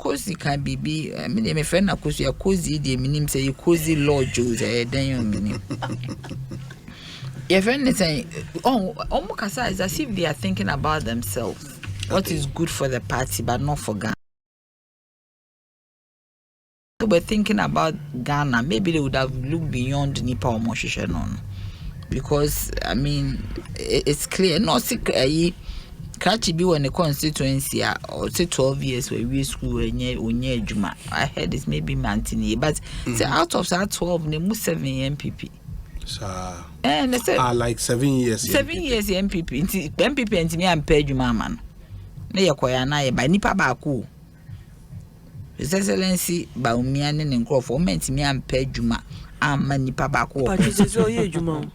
cozy can be I mean my friend Akosi a cozy the minim say cozy law Jose then you minim. Your friend is saying Omukasa is as if they are thinking about themselves. What is good for the party but not for Ghana. We're thinking about Ghana, maybe they would have looked beyond Nipa or Moshishanon. Because I mean it's clear, no secret. Catch be when the constituency or say 12 years where we school when Juma. I heard it's maybe Mantini, but say out of that 12, they move 7 MPP. And they say like 7 years. 7 years MPP. MPP and me and pay Juma man. Ne yakwaya na by Nipa Baku. His Excellency Baumian and Crawford meant me and pay Juma. I'm Nipa Baku. But you say Juma.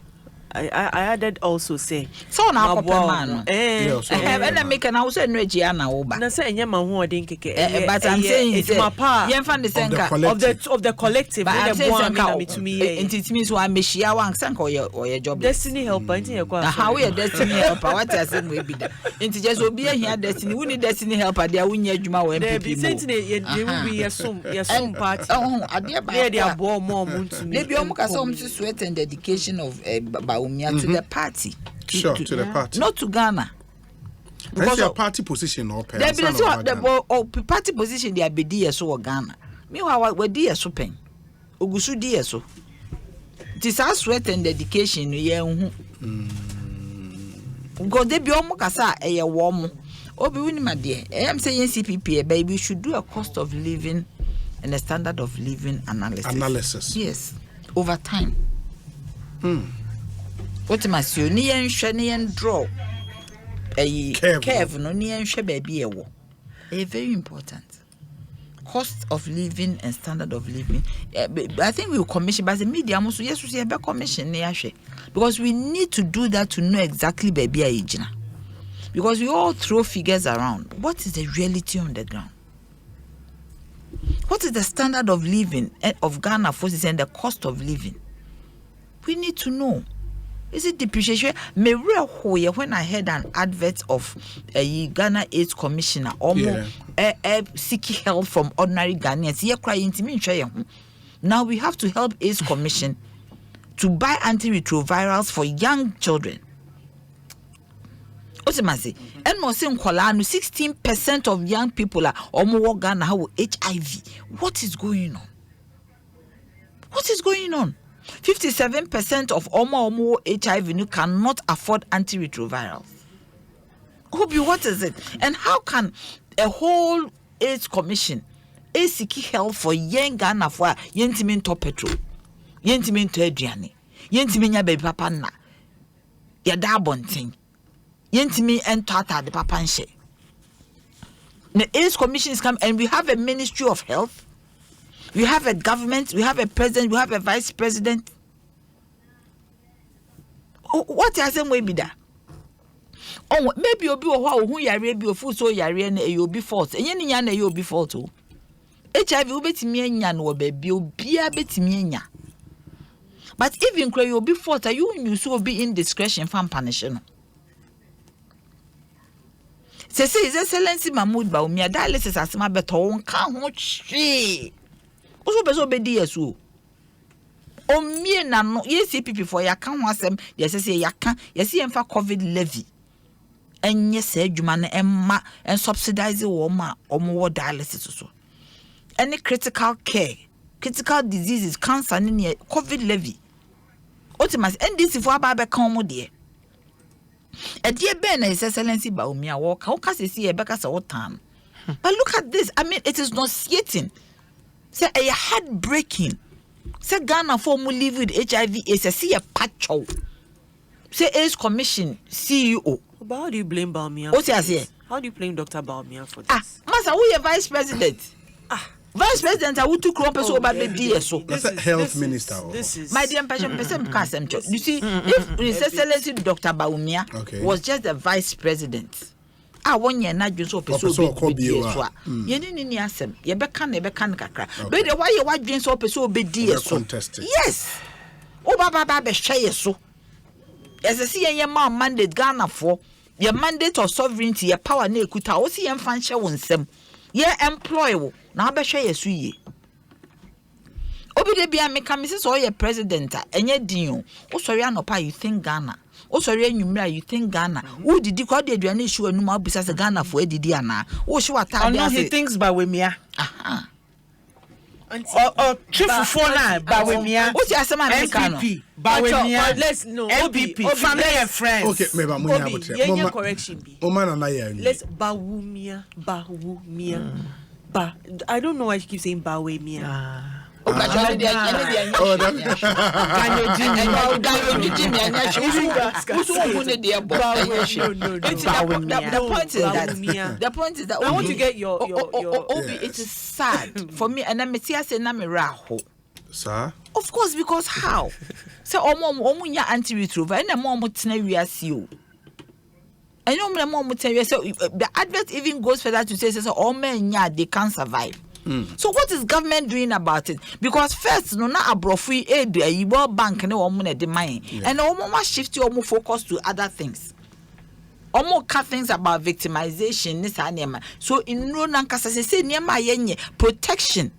I added also say so na man and I make an house and Regiana Oba. Na say nyama ho odin keke but I'm saying it's my part yen fan the senka of the collective but I'm to me it means one meshia wan sanka or your job destiny helper nti ye kwa how we destiny helper what I said we be that nti just obi here destiny we need destiny helper there we need adwuma we MPP they will be yesum party ade ba they are born more to me maybe omukasa to sweat and dedication of to the party. Sure, to the party. Not to Ghana. Because your party position or the party position they are be so Ghana. Meanwhile, we dear so pen. Ogusu dear so. This our sweat and dedication, because they be omukasa a warm. Obi wini my dear. I'm saying CPP, baby, we should do a cost of living and a standard of living analysis. Yes, over time. What must you near and draw a curve no near and baby a very important cost of living and standard of living. I think we will commission by the media also yes we see a commission because we need to do that to know exactly baby age because we all throw figures around. What is the reality on the ground? What is the standard of living of Ghana forces and the cost of living? We need to know. Is it depreciation? When I heard an advert of a Ghana AIDS commissioner seeking help from ordinary Ghanaians, now we have to help AIDS commission to buy antiretrovirals for young children. Ultimately, and more saying 16% of young people are almost Ghana have HIV. What is going on? What is going on? 57% of Omo HIV cannot afford antiretrovirals. Obi, what is it? And how can a whole AIDS commission seek help for young Ghana for yentimin to petrol, yentimin to Adriani, yentimin ya baby papa na, ya da bonting, yentimin and tata the papa nche. The AIDS commission is come and we have a Ministry of Health. We have a government, we have a president, we have a vice president. What is the way be that? Oh, maybe you'll be a while who you be a fool so you'll be fault. And you'll be fault. HIV will be me and no baby, you'll be a bit me. But even you'll be fault, you so be indiscretion from punishment. Say, His Excellency Mahmoud Bawumia, dialysis as my better can't watch. Also, beso be DSO. O me na no yes CPP for ya kan wasem yes say ya kan yes yemfa COVID levy enye say adwuma na emma en subsidize wo ma omo dialysis so any critical care critical diseases cancer ne COVID levy ultimately NDC for aba be kan mo de e de be na His Excellency Bawumia wo ka say e be ka say wotan but look at this. I mean, it is nauseating. Say a heartbreaking. Say Ghana for mu live with HIV is a see a patcho. Say AIDS Commission CEO. But how do you blame Bawumia? What you say? How do you blame Dr. Bawumia for this? Master, who is vice president? Vice president, I would to crop us over the DSO. That's a health minister. This is my dear person. You see, if His Excellency Dr. Bawumia was just the vice president. 1 year na dwen so peso obedi eso a ye ni asem ye beka na kakra but why you dwen so peso obedi eso yes o baba be hwe eso as a see ye mandate Ghana for your mandate of sovereignty your power na ekuta o see ye fan hye wonsem ye employ wo na abehwe yesu yi obi de bia meka me so ye president enye din o usori anopa you think Ghana usori anwumra you think Ghana wo didi kwa de aduane hwe anum abisa se Ghana fo adidi ana wo hwe wata no he thinks ba we mia aha chief for na ba we mia what you asema America no ba we mia let's no MPP family and friends okay me ba mo nya botre yenye correction bi o man na ya let's ba wu mia ba I don't know why she keeps saying ba we mia Oh, that the point is that I want to get your it is sad for me, and I'm say na me raho. Sir? Of course, because how? So omunya anti-retrover, and more tena wiase o. I know me more tena wiase. The advert even goes further to say all men they can't survive. So what is government doing about it? Because first, no na abrofui aid a World Bank ne omo de mine, and omo must shift your focus to other things. Omo cut things about victimization this anema. So in no nankasa say niema yenye protection.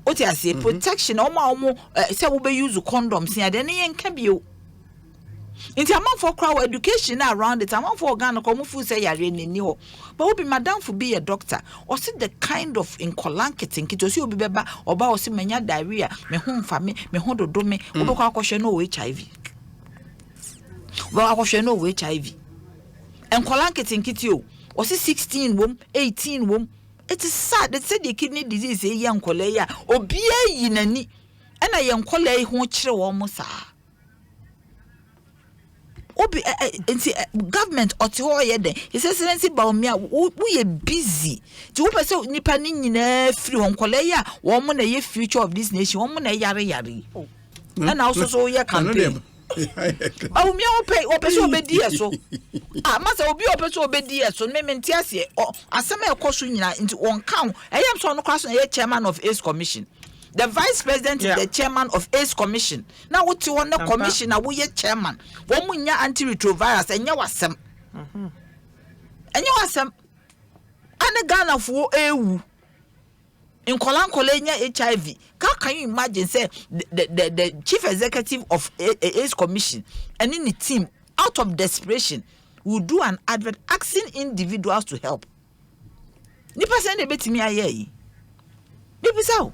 What I say protection. Omo say we be use condoms here. Then yen can be you. Inti amount for crowd education around it. Amount for Ghana come fu say yare ni ho. But we be madam for be a doctor. Or see the kind of incolanketing kit osi obi beba oba osi menya diarrhea me ho mfa me ho dodo me obekwa akohwe no HIV. Oba akohwe no HIV. Incolanketing kit o osi 16 wom 18 wom. It is sad that said the kidney disease e yan kole ya obi ayi nani. Ena yan kole ho kire wo mo sa. Obi government oti ho ye den his excellency ba me we busy ti wo pese nipa ni nyina free won kole ya wo mo na ye future of this nation wo mo na yare na also ye campaign ba me o pese obedi eso masa obi o pese obedi eso me menti ase asem e koso nyina nti won kan eyam so no kwaso ye chairman of ACE commission. The vice president is the chairman of ACE commission. Now what you want the commissioner we chairman. Wo munya antiretrovirus enya wasem. Enya wasem. Ane Ghana fo ewu. In kola enya HIV. How can you imagine say the chief executive of ACE commission and in the team out of desperation will do an advert asking individuals to help. Nipa say na betimi aye yi. Bibi sao.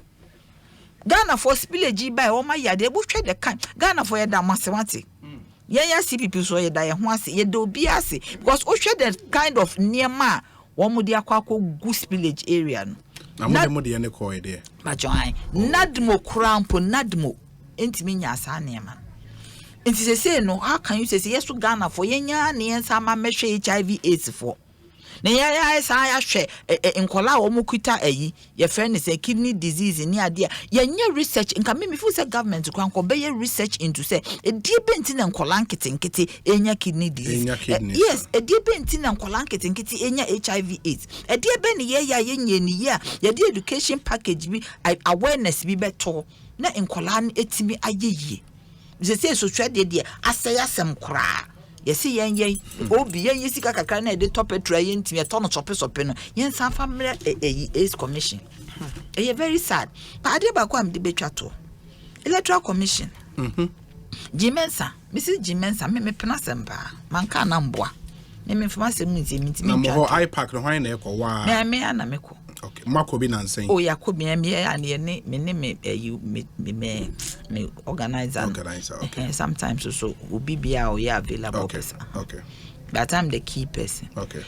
Ghana for spillage by o ma yade e bo hwe de kan Ghana for ye da masewate ya CPP so ye da ye ho ase ye do bi ase because o hwe the kind of niema wo mo de akwa gu spillage area no na mo de ne ko ye de ba join nadmo krampo nadmo entimi nya asa niema enti say no how can you say yes to Ghana for ye nya ne ensa ma mehwe HIV AIDS for na ya sa ya hwe enkola wo mukuta ayi ye friend say kidney disease ni ade ya nya research nka me feel say government kwan ko be research into say e die benti na enkola nketenkete enya kidney disease yes e die benti na enkola nketenkete enya HIV AIDS e die be ne ye ya ye nya ni ya ye die education package bi awareness bi beto na enkola n etimi ayeye say so twa de asayasem kra yesi yen obi yen yesi kakaka na de top petra yen timi to no sope no yen san family ACE commission e very sad pa ade ba kwa mde betwa to electoral commission Jimensa Mrs Jimensa me pena semba manka na mboa me information mu ntimi na mo iPack no hwan na ekọ wa me ana meko okay mako bi na nsen o yakobi me ya ne me organizer okay sometimes so obi bia o ya available person okay but I'm the key person okay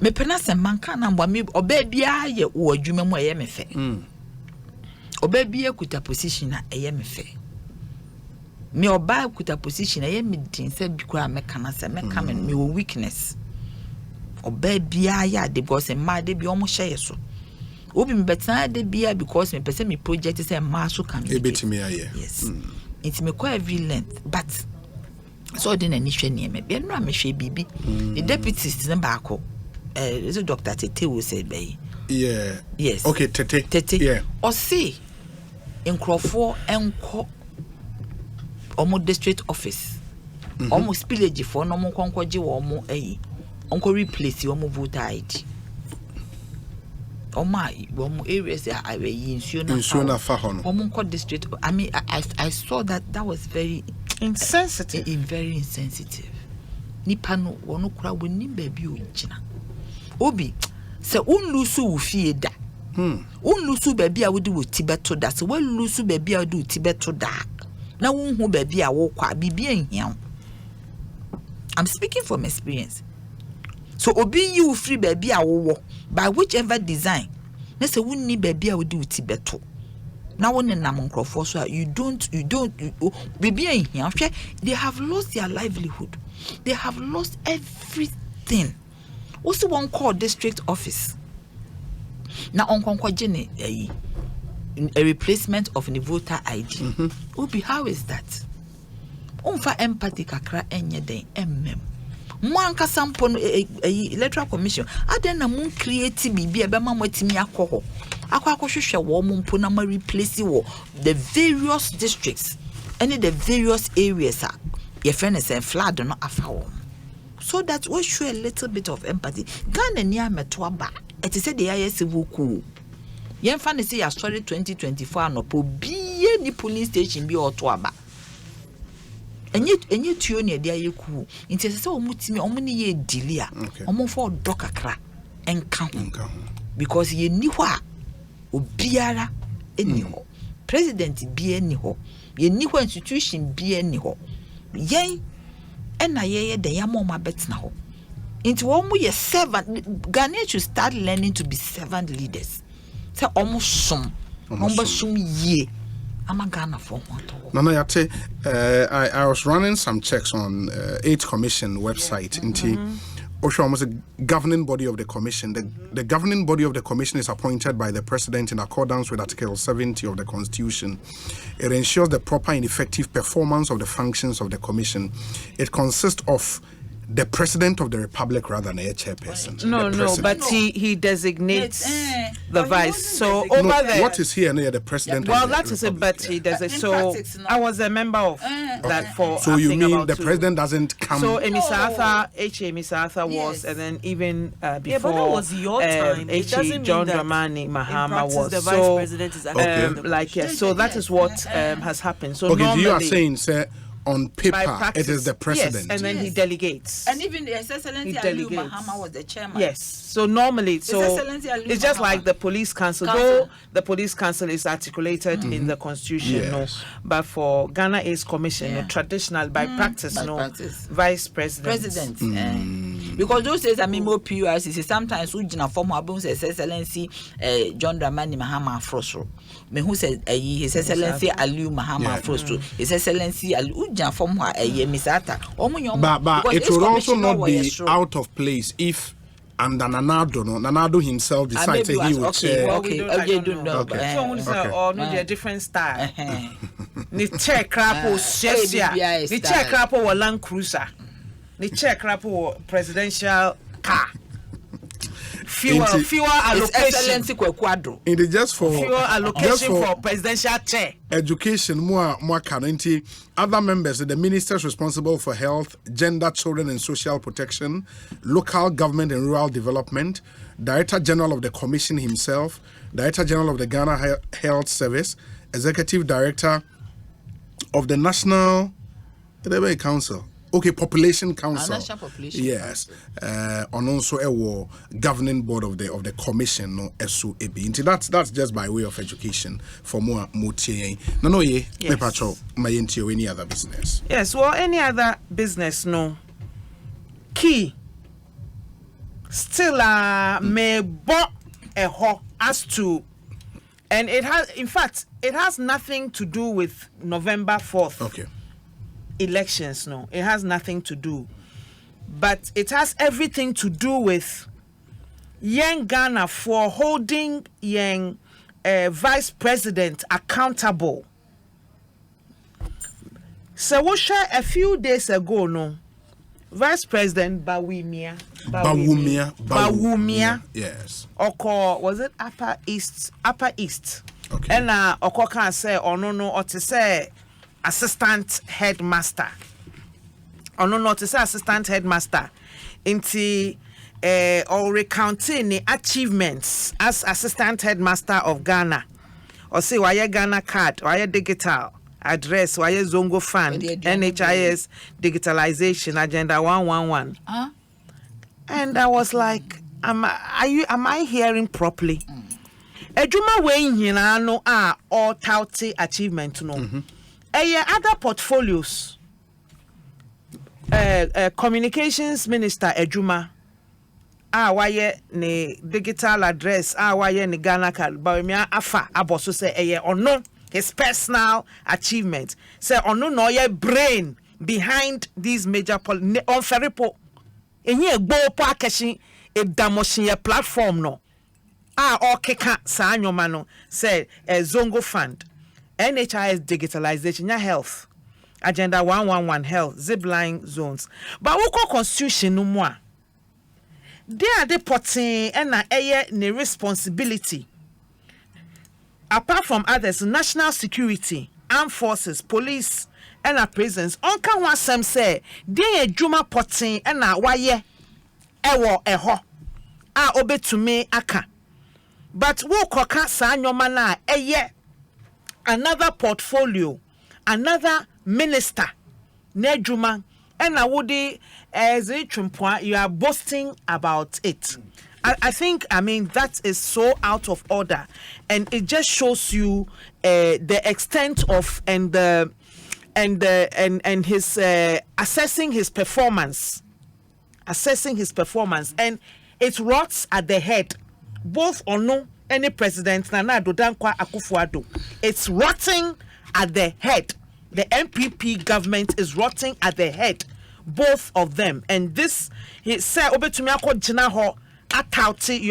me pena se manka na mboa me oba bia ye wo adwuma mu eye me fe oba bia kuta position na eye me fe me oba kuta position eye me din se bi kwa me kana se me come me weakness oba bia ya de because ma de bi omo hye so obi me betan de bia because me pese me project say ma so can be ebetimi aye yes it me quite violent but so de na ni hwe ne me no am hwe bibi the deputies na ba ko is a doctor Tete will say be yes okay Tete yeah or see nkrofo enko omo district office omo spillage for no mo konkoje wo mo ayi onko replace wo mo voter ID Omo areas that I were in Insuana Fahono. Omunko district. I mean, I saw that was very insensitive. Very insensitive. Nipa no wono kura woni baby ojina. Obi se unlusu ufie da. Unlusu baby a wodi wo tibeto da. Se unlusu baby a wodi wo tibeto da. Na wonhu baby a wo kwa bibi enhia. I'm speaking from experience. So obi you free baby a wo by whichever design. Na se wonni baby a wodi wo tibeto. Na won nam nkrofo so you don't baby enhia hwe they have lost their livelihood. They have lost everything. Also one call district office. Now on Jenny a replacement of the voter ID. Obi, how is that? Unfa empathy kakra enye den emmem. Mwanka sampon electoral commission. Aden na mun create bibi ebe ma mwetimi akọ hwehwe wo mumpo na ma replace wo the various districts any the various areas are your friend is a flood no afa. So that we show a little bit of empathy. Ghana near Metwaba. It is said the IS Wuku. Yen fan say a story 2024 no po be ni police station be or twaba. And yet you near the Ayaku. It is so mutimi omni ye delia. Omo for dokakra and count. Because ye ni wa obiara eniho. President be eniho. Ye ni wa institution be eniho. Yen and na ye the yamoma bet na ho. Into omu ye servant. Ghana should start learning to be servant leaders. Say almost some ye. I'm a Ghana for one. Nana Yate, I was running some checks on 8th Commission website. Osho almost a governing body of the commission. The governing body of the commission is appointed by the president in accordance with Article 70 of the Constitution. It ensures the proper and effective performance of the functions of the commission. It consists of the president of the republic rather than a chairperson. No, but he designates the vice. So over there, what is here near the president? Well, that is it, but he does it. So I was a member of that for. So you mean the president doesn't come? So Mr. Arthur was, and then even before but that was your time. John Dramani Mahama was. The vice president is actually so that is what has happened. So okay, normally, you are saying, sir, on paper, it is the president. Yes, and then he delegates. And even His Excellency Ali Mahama was the chairman. Yes. So normally, it's just like the police council. Though the police council is articulated in the constitution, no. But for Ghana Ace Commission, traditional by practice, vice president. Because those days, I mean, more PURC, sometimes Ujina form Abun's Excellency John Dramani Mahama Frostro. Me who said His Excellency Ali Mahama Frostro. His Excellency Ali Ujina form Misata. But it would also not be out of place if and Nanado himself decided he would chair. Or no, they're different style. The chair crapo Cheshire. The chair crapo or Land Cruiser. The chair crapo or presidential car. Fewer allocation. It is just for fewer allocation for presidential chair. Education, more currently. Other members, the ministers responsible for health, gender, children and social protection, local government and rural development, Director General of the Commission himself, Director General of the Ghana Health Service, Executive Director of the National Council. Okay, Population Council. Population yes. And also a governing board of the commission, no SOAB. That's just by way of education for more TA. No, me patrol my into any other business. Yes, well, any other business, no. Key. Still may bought a ho as to, and it has, in fact, it has nothing to do with November 4th. Okay. Elections, no, it has nothing to do, but it has everything to do with young Ghana for holding young vice president accountable. So we share a few days ago, no, Vice President Bawumia, yes, Oko was it Upper East, okay, and Oko can say or no, or to say assistant headmaster. Or no, to say assistant headmaster. Inti or recounting the achievements as assistant headmaster of Ghana. Or say why Ghana card, why digital address, why Zongo fund, NHIS digitalization agenda 111. And I was like, am I hearing properly? Ejuma we nyina no are all touty achievement no. Other portfolios. Communications minister Ejuma why ne digital address why ne Ghana card but me afa aboso say or no his personal achievement say ono no ye brain behind these major on feripo enye egbo po akeshi edamoshin platform no all keka sa anyoma no say Zongo fund NHIS digitalization ya health agenda 111 health zipline zones but we call constitution no more they are the potting and ne responsibility apart from others national security armed forces police and our prisons onka one some say they adwuma potting and waye ewo eho obetumi aka but we koka sa nyoma na another portfolio another minister Nejuma and I would as a you are boasting about it. I think that is so out of order and it just shows you the extent of and his assessing his performance and it rots at the head both or no any president Nana Addo Dankwa Akufo-Addo. It's rotting at the head. The MPP government is rotting at the head, both of them. And this, he said, you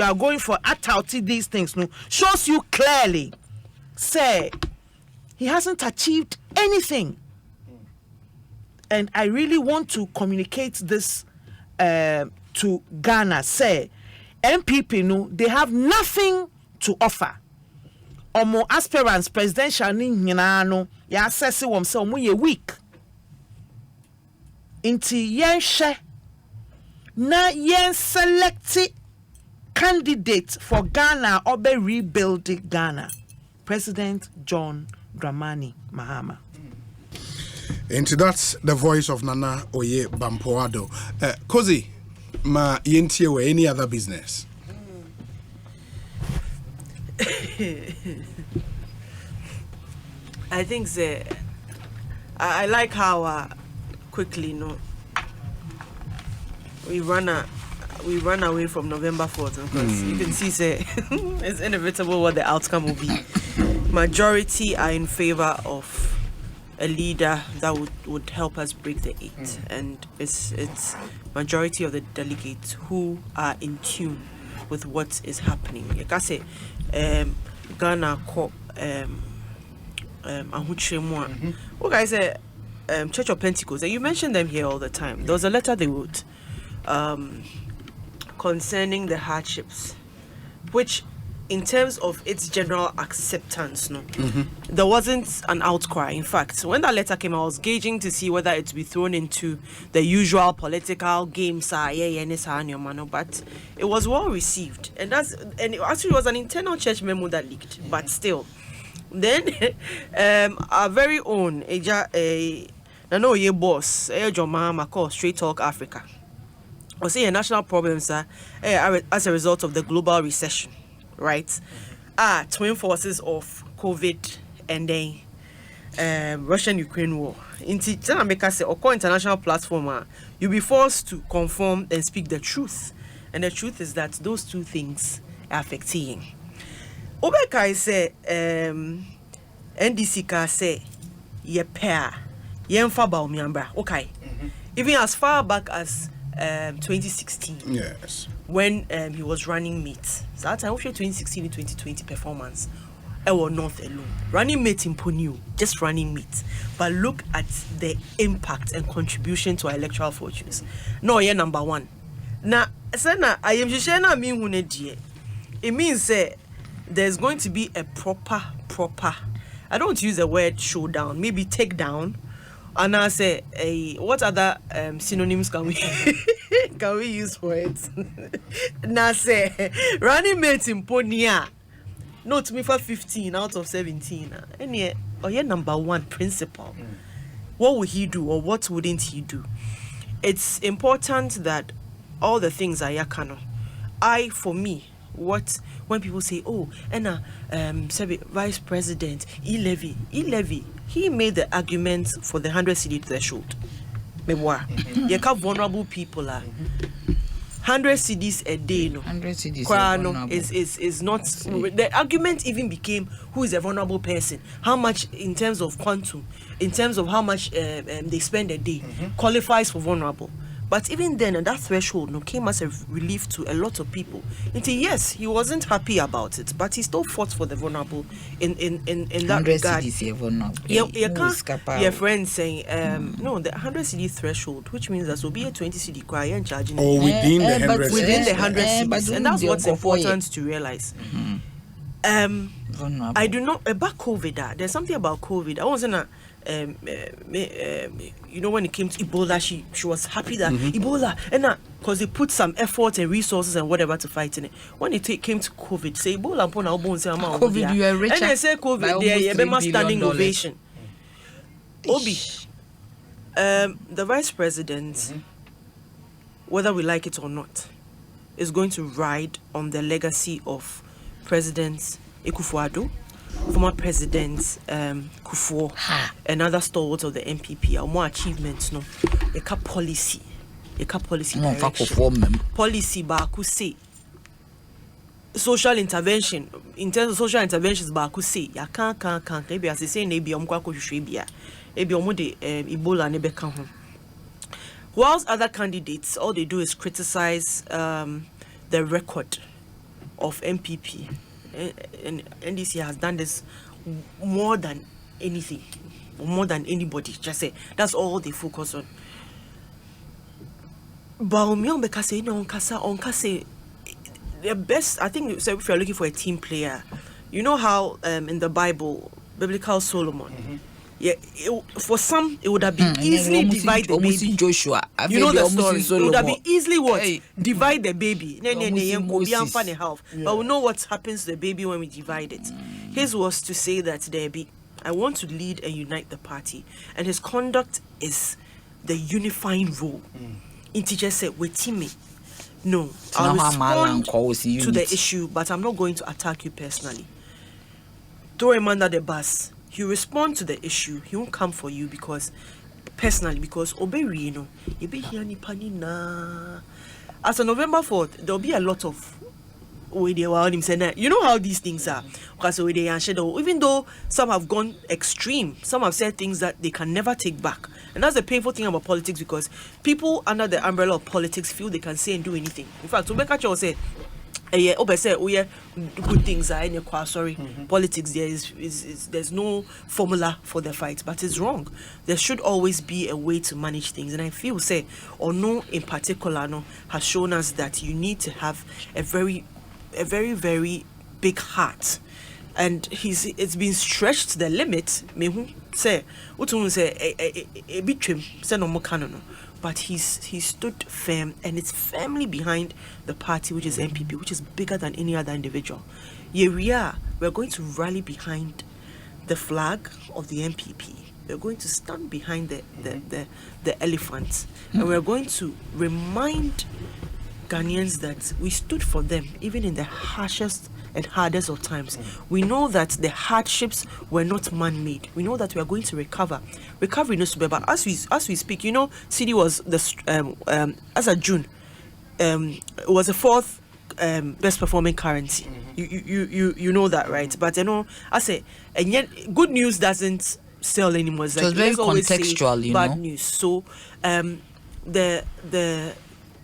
are going for atauti these things. No, shows you clearly, say, he hasn't achieved anything. And I really want to communicate this to Ghana. Say, MPP, no, they have nothing to offer. Omo aspirants presidential ni nyina no ya assess wom say omo ye weak inti yen hye na yen select candidate for Ghana or be rebuild Ghana President John Dramani Mahama. And that's the voice of Nana Oye Bampoado. Kozi ma yentie we any other business. I think I like how quickly we run away from November 4th because you can see it's inevitable what the outcome will be. Majority are in favor of a leader that would help us break the 8 and it's majority of the delegates who are in tune with what is happening. Like I say, Ghana co what guys say Church of Pentecost, and you mention them here all the time. There was a letter they wrote concerning the hardships, which in terms of its general acceptance, there wasn't an outcry. In fact, when that letter came, I was gauging to see whether it would be thrown into the usual political games, but it was well received. And it actually was an internal church memo that leaked, but still. Then our very own Nano Ye boss, John Mahama called Straight Talk Africa. I was saying national problems are as a result of the global recession. Right, twin forces of COVID and then Russian-Ukraine war. In America, say, or international platform, you'll be forced to conform and speak the truth. And the truth is that those two things are affecting. Obeka say, NDC ka say, ye pair, ye mfa ba umiambra. Okay, even as far back as 2016. Yes. When he was running mates. So that time, 2016 and 2020 performance, I was not alone. Running mate in Ponu, just running mate. But look at the impact and contribution to our electoral fortunes. No, yeah, number one. Now, I am just saying, it means there's going to be a proper, I don't use the word showdown, maybe take down. And I say, what other synonyms can we can we use for it? Now say running mate in Ponia. Not me for 15 out of 17. And yet, your number one principle. What would he do or what wouldn't he do? It's important that all the things are yakano. For me, when people say, oh, Vice President, Levy, he made the argument for the 100 cedi threshold. You have vulnerable people. 100 cedis a day, no. 100 cedis is not. The argument even became who is a vulnerable person, how much in terms of quantum, in terms of how much they spend a day, qualifies for vulnerable. But even then, that threshold came as a relief to a lot of people. Yes, he wasn't happy about it, but he still fought for the vulnerable in that regard. Your friend saying, no, the 100 cedi threshold, which means that will be a 20 cedi cry and charging. Or within the 100 within the 100 cedis, and that's what's important to realize. I do not about COVID. There's something about COVID. I wasn't when it came to Ebola, she was happy that Ebola, and because they put some effort and resources and whatever to fight in it. When it came to COVID, say Ebola upon our bones, COVID, you are rich. And they say COVID, they are standing ovation. Obi, the Vice President, whether we like it or not, is going to ride on the legacy of President Akufo-Addo, former President Kufuor, and other stalwarts of the MPP. Our more achievements, no, a policy direction. Policy, Baku say social intervention. In terms of social interventions, Baku say ya can't. Maybe as they say, maybe omkwako shwebia, maybe omude Ebola nebe kanho. Whilst other candidates, all they do is criticize the record of MPP. And NDC has done this more than anything, more than anybody. Just say that's all they focus on. But the best, I think, so if you're looking for a team player, you know how in the Bible, biblical Solomon. For some, it would have been easily divide the baby. Joshua, you know the story. It would have been easily what? Divide the baby. But we know what happens to the baby when we divide it. His was to say that I want to lead and unite the party. And his conduct is the unifying role. Integer said, wait, Timmy. No, I'll respond to the issue, but I'm not going to attack you personally. Throw him under the bus. He'll respond to the issue. He won't come for you because obey, you know, you be here ni panina. As of November 4th, there'll be a lot of you know how these things are. Even though some have gone extreme, some have said things that they can never take back. And that's the painful thing about politics, because people under the umbrella of politics feel they can say and do anything. In fact, Obekacho will say, good things are in politics. There's no formula for the fight, but it's wrong. There should always be a way to manage things, and I feel no in particular has shown us that you need to have a very, very big heart, and it's been stretched to the limit. But he stood firm, and it's firmly behind the party, which is MPP, which is bigger than any other individual. We're going to rally behind the flag of the MPP. We're going to stand behind the elephant, and we're going to remind Ghanaians that we stood for them, even in the harshest and hardest of times. We know that the hardships were not man-made. We know that we are going to recover. Recovery knows to be, but as we speak, you know, CD was as of June, it was the fourth best performing currency. You know that, right? But I say, and yet good news doesn't sell anymore. It's like, very contextual, you bad know. News. So the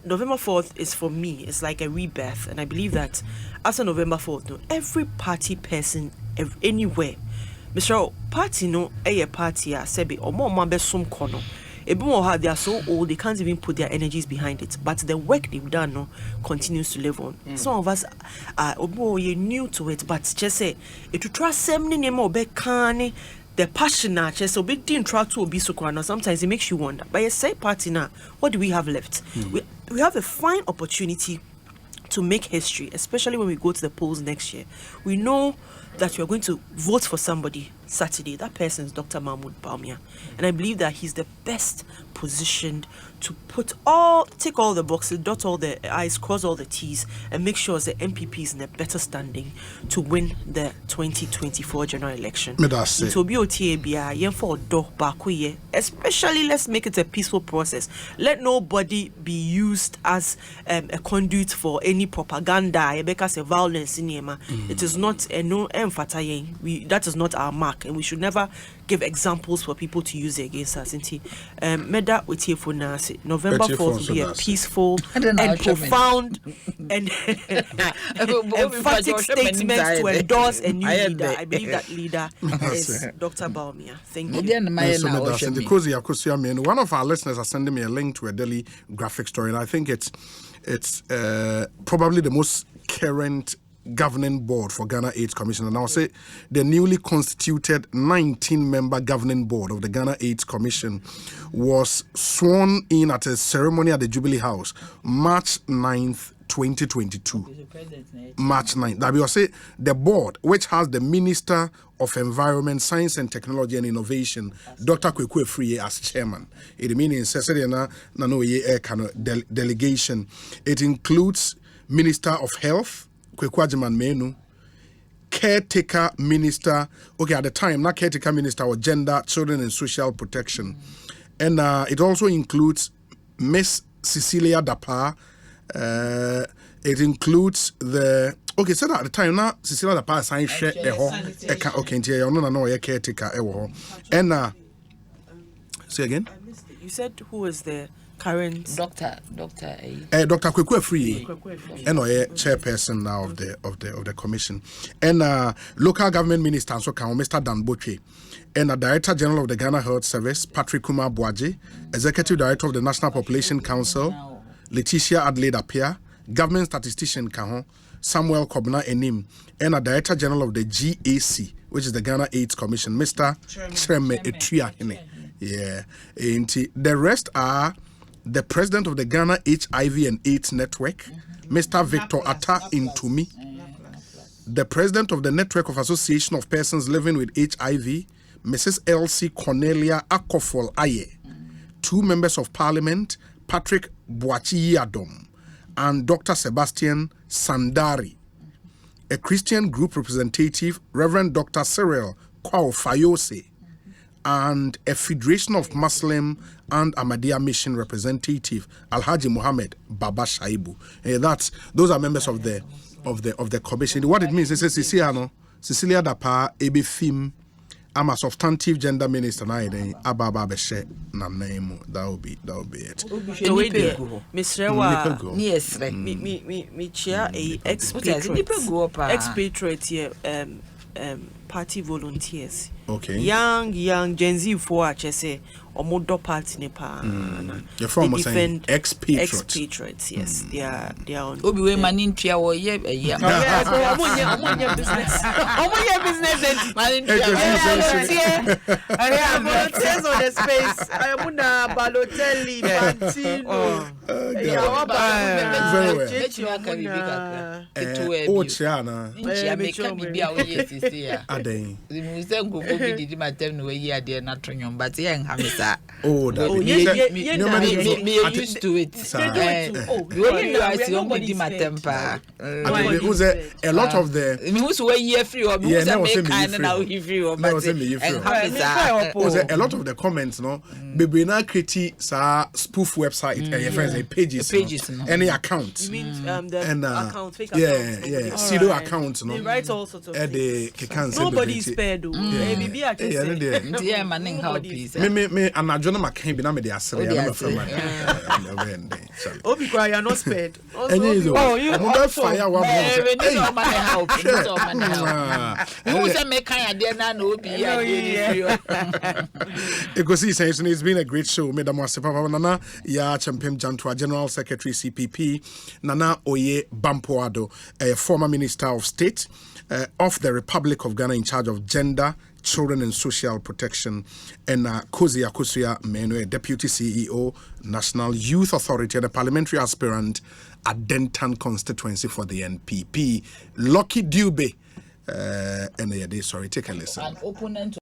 November 4th is, for me, it's like a rebirth, and I believe that after November 4th, every party person anywhere, Mr. Party a party sebi or more member some corner. They are so old they can't even put their energies behind it, but the work they've done continues to live on. Some of us are new to it, but just say it to trust some name or the passion now, so big interact to be so corner. Sometimes it makes you wonder. But a say party now, what do we have left? We have a fine opportunity to make history, especially when we go to the polls next year. We know that we are going to vote for somebody Saturday. That person is Dr. Mahmoud Bawumia. And I believe that he's the best positioned to take all the boxes, dot all the I's, cross all the T's, and make sure the MPP is in a better standing to win the 2024 general election. It will be especially, let's make it a peaceful process. Let nobody be used as a conduit for any propaganda, because of violence in Yema. It is not that is not our mark, and we should never give examples for people to use it against us. Meda with here for November 4th will be a peaceful and profound and emphatic statement to endorse a new leader. I believe that leader is Dr. Bawumia. Thank you. One of our listeners has sending me a link to a daily graphic story, and I think it's probably the most current governing board for Ghana AIDS Commission. And I'll say the newly constituted 19-member governing board of the Ghana AIDS Commission was sworn in at a ceremony at the Jubilee House, March 9th, 2022. March 9th. That will say the board, which has the Minister of Environment, Science and Technology and Innovation, Dr. Kweku Efriye, as chairman. It means delegation. It includes Minister of Health, Kwekwajiman Menu, caretaker minister, at the time, not caretaker minister or gender, children and social protection. And it also includes Miss Cecilia Dapa. It includes so at the time, now Cecilia Dapa signed share caretaker. And say again? You said who was the current Dr. Kweku Efriye, and chairperson now of the commission, and local government minister so can Mr. Dan Botwe, and Director General of the Ghana Health Service Patrick Kumar Boaji, Executive Director of the National Population Council Letitia Adelaide Apia, Government Statistician Kahon Samuel Kobna Enim, and a Director General of the GAC, which is the Ghana AIDS Commission, Mr. Chreme Etuahene. Yeah, and the rest are the president of the Ghana HIV and AIDS Network, Mr. Victor Atta Intumi, the president of the Network of Association of Persons Living with HIV, Mrs. Elsie Cornelia Akofol Aye, two members of Parliament, Patrick Boachi Yadom, and Dr. Sebastian Sandari, a Christian group representative, Reverend Dr. Cyril Kwao Fayose, and a Federation of Muslim and Ahmadiyya Mission representative, Alhaji Muhammad Baba Shaibu. Those are members of the commission. What it means is Cecilia Dapa Ebe Fim. I'm a substantive gender minister now. Ababa Beshe na name. That will be it. Miss Rewa, yes, me chair a expatriate here, party volunteers. Okay. Young Gen Z for say or modo party nepa. Your form was saying expatriates. Yes, they are on. Obi we manin tia wo ye business. Business manin tia. I have volunteers on the space. I am na Balotelli, Fantino. Oh, Chiana. Make me be away yesterday. Adey. We say go be di matem no ye ade na tronyon, but ye have it. Oh, that me used to it. I see on di matem pa. A lot of the me who's way year free or me who's make kind now he free or but a lot of the comments no baby na create sa spoof website and your friends pages any account. You mean the account fake account? Yeah, pseudo accounts no. They write all sorts of things. Nobody is spared though. Maybe I can say. Yeah, manning how please. Me and I don't can be na me dey asere na me friend. Obi kwa you are not spared. Oh, you am fire one more. No man help. No man help. You say make kind there na no obi ya. Ekosiisen, it's been a great show. Madam Wasipapa Nana ya Champem Jantua, General Secretary CPP, Nana Oye Bampoado, a former Minister of State of the Republic of Ghana in charge of gender, Children and Social Protection, and Kozi Akosua Meno, Deputy CEO, National Youth Authority, and a parliamentary aspirant at Denton constituency for the NPP. Lucky Dube, sorry, take a listen. An opponent